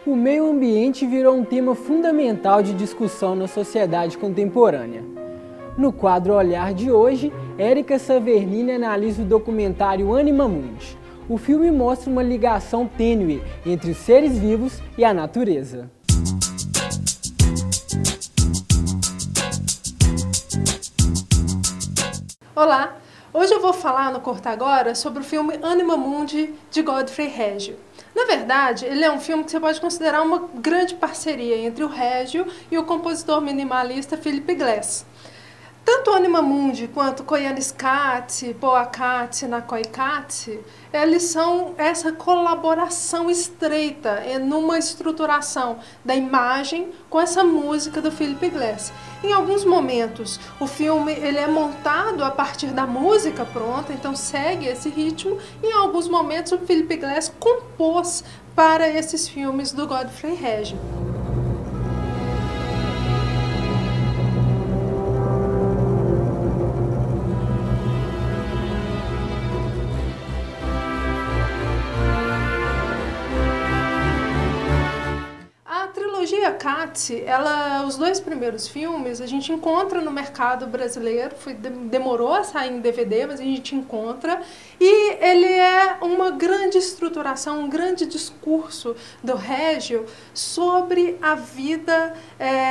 O meio ambiente virou um tema fundamental de discussão na sociedade contemporânea. No quadro Olhar de hoje, Érica Savernini analisa o documentário Anima Mundi. O filme mostra uma ligação tênue entre os seres vivos e a natureza. Olá! Hoje eu vou falar no Corta Agora sobre o filme Anima Mundi, de Godfrey Reggio. Na verdade, ele é um filme que você pode considerar uma grande parceria entre o Reggio e o compositor minimalista Philip Glass. Tanto Anima Mundi quanto Koyaanisqatsi, Pohakatsi, Nakoikatsi, eles são essa colaboração estreita numa estruturação da imagem com essa música do Philip Glass. Em alguns momentos, o filme ele é montado a partir da música pronta, então segue esse ritmo. Em alguns momentos, o Philip Glass compôs para esses filmes do Godfrey Reggio. Katsi, os dois primeiros filmes a gente encontra no mercado brasileiro, demorou a sair em DVD, mas a gente encontra, e ele é uma grande estruturação, um grande discurso do Reggio sobre a vida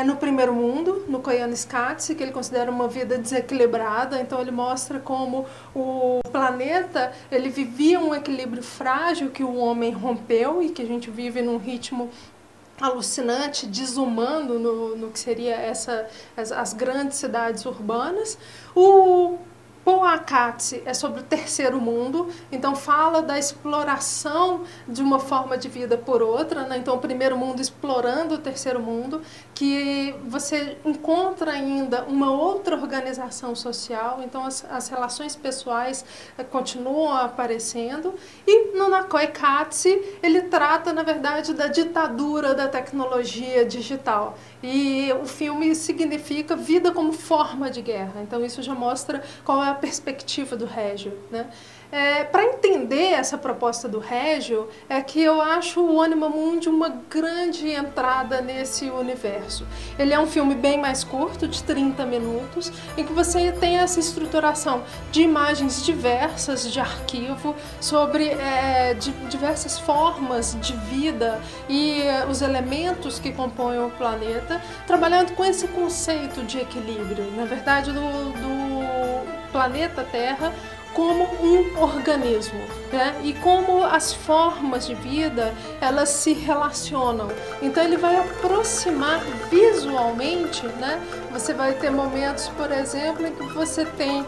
no primeiro mundo, no Koyaanisqatsi, que ele considera uma vida desequilibrada. Então ele mostra como o planeta ele vivia um equilíbrio frágil que o homem rompeu e que a gente vive num ritmo alucinante, desumano no que seria as grandes cidades urbanas. O Pohakatsi é sobre o terceiro mundo, então fala da exploração de uma forma de vida por outra, né? Então o primeiro mundo explorando o terceiro mundo, que você encontra ainda uma outra organização social, então as relações pessoais continuam aparecendo. E no Nakoikatsi ele trata, na verdade, da ditadura da tecnologia digital. E o filme significa vida como forma de guerra, então isso já mostra qual é a perspectiva do Reggio, né? Para entender essa proposta do Reggio, é que eu acho o Anima Mundi uma grande entrada nesse universo. Ele é um filme bem mais curto, de 30 minutos, em que você tem essa estruturação de imagens diversas de arquivo, sobre diversas formas de vida e os elementos que compõem o planeta, trabalhando com esse conceito de equilíbrio, na verdade, do planeta Terra como um organismo, né? E como as formas de vida elas se relacionam. Então ele vai aproximar visualmente, né? Você vai ter momentos, por exemplo, em que você tem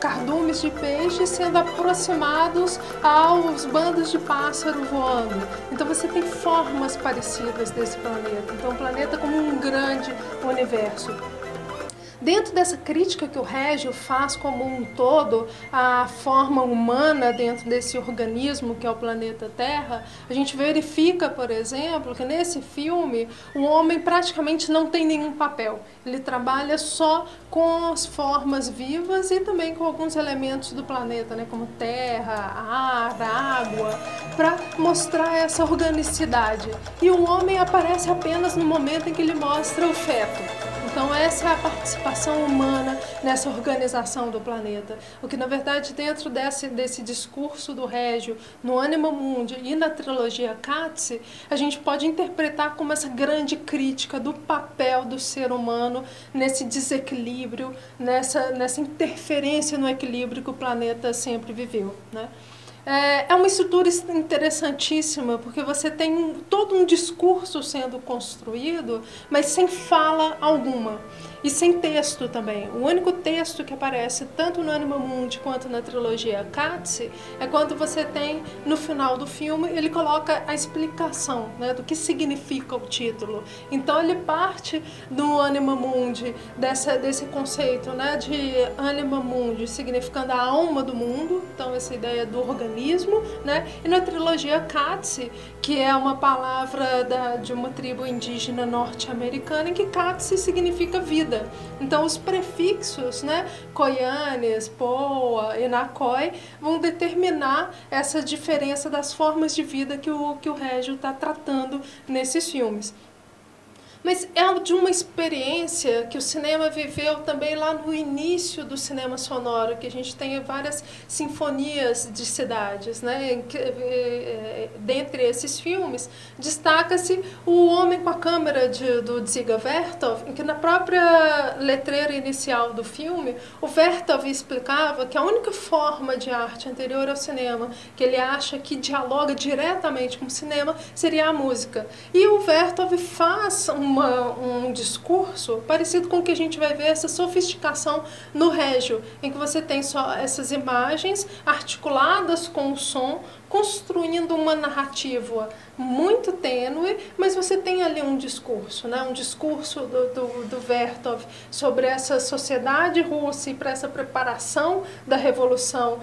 cardumes de peixe sendo aproximados aos bandos de pássaro voando. Então você tem formas parecidas desse planeta. Então o planeta como um grande universo. Dentro dessa crítica que o Reggio faz como um todo, a forma humana dentro desse organismo que é o planeta Terra, a gente verifica, por exemplo, que nesse filme o homem praticamente não tem nenhum papel. Ele trabalha só com as formas vivas e também com alguns elementos do planeta, né, como terra, ar, água, para mostrar essa organicidade. E o homem aparece apenas no momento em que ele mostra o feto. Então essa é a participação humana nessa organização do planeta. O que, na verdade, dentro desse discurso do Reggio, no Anima Mundi e na trilogia Katsi, a gente pode interpretar como essa grande crítica do papel do ser humano nesse desequilíbrio, nessa interferência no equilíbrio que o planeta sempre viveu, né? É uma estrutura interessantíssima, porque você tem todo um discurso sendo construído, mas sem fala alguma. E sem texto também. O único texto que aparece tanto no Anima Mundi quanto na trilogia Katsi é quando você tem, no final do filme, ele coloca a explicação, né, do que significa o título. Então ele parte do Anima Mundi, desse conceito, né, de Anima Mundi significando a alma do mundo, então essa ideia do organismo, surrealismo, né? E na trilogia Qatsi, que é uma palavra de uma tribo indígena norte-americana, em que Qatsi significa vida. Então os prefixos, né, Koyanes, Poa, Enakoi, vão determinar essa diferença das formas de vida que o Régio está tratando nesses filmes. Mas é de uma experiência que o cinema viveu também lá no início do cinema sonoro, que a gente tem várias sinfonias de cidades, né? Dentre esses filmes, destaca-se O Homem com a Câmera, do Dziga Vertov, em que na própria letreira inicial do filme, o Vertov explicava que a única forma de arte anterior ao cinema, que ele acha que dialoga diretamente com o cinema, seria a música. E o Vertov faz um discurso parecido com o que a gente vai ver, essa sofisticação no Régio, em que você tem só essas imagens articuladas com o som, construindo uma narrativa muito tênue, mas você tem ali um discurso, né? Um discurso do Vertov sobre essa sociedade russa e para essa preparação da Revolução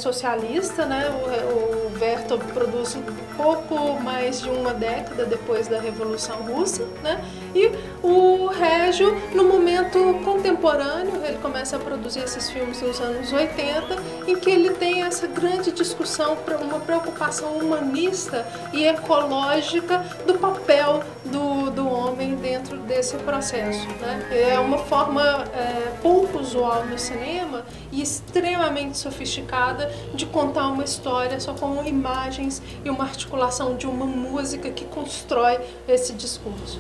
Socialista, né? O Vertov produz um pouco mais de uma década depois da Revolução Russa, né? E o Régio, no momento contemporâneo, ele começa a produzir esses filmes nos anos 80, em que ele tem essa grande discussão, uma preocupação humanista e ecológica do papel do homem dentro desse processo, né? É uma forma pouco usual no cinema e extremamente sofisticada de contar uma história só com imagens e uma articulação de uma música que constrói esse discurso.